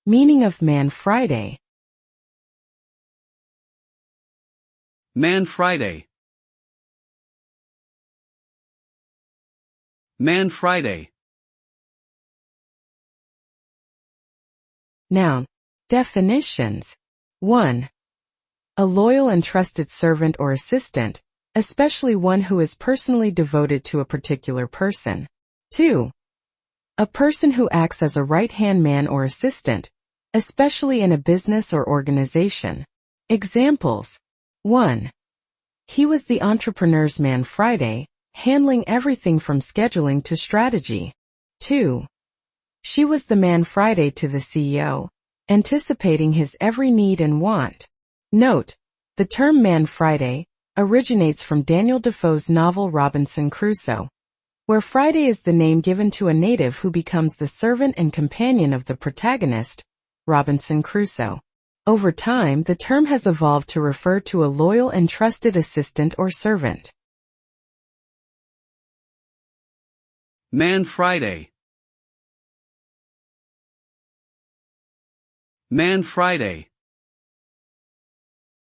Meaning of Man Friday. Man Friday. Man Friday. Noun. Definitions. 1. A loyal and trusted servant or assistant, especially one who is personally devoted to a particular person. 2. A person who acts as a right-hand man or assistant, especially in a business or organization. Examples. 1. He was the entrepreneur's man Friday, handling everything from scheduling to strategy. 2. She was the man Friday to the CEO, anticipating his every need and want. Note, the term Man Friday originates from Daniel Defoe's novel Robinson Crusoe, where Friday is the name given to a native who becomes the servant and companion of the protagonist, Robinson Crusoe. Over time, the term has evolved to refer to a loyal and trusted assistant or servant. Man Friday. Man Friday.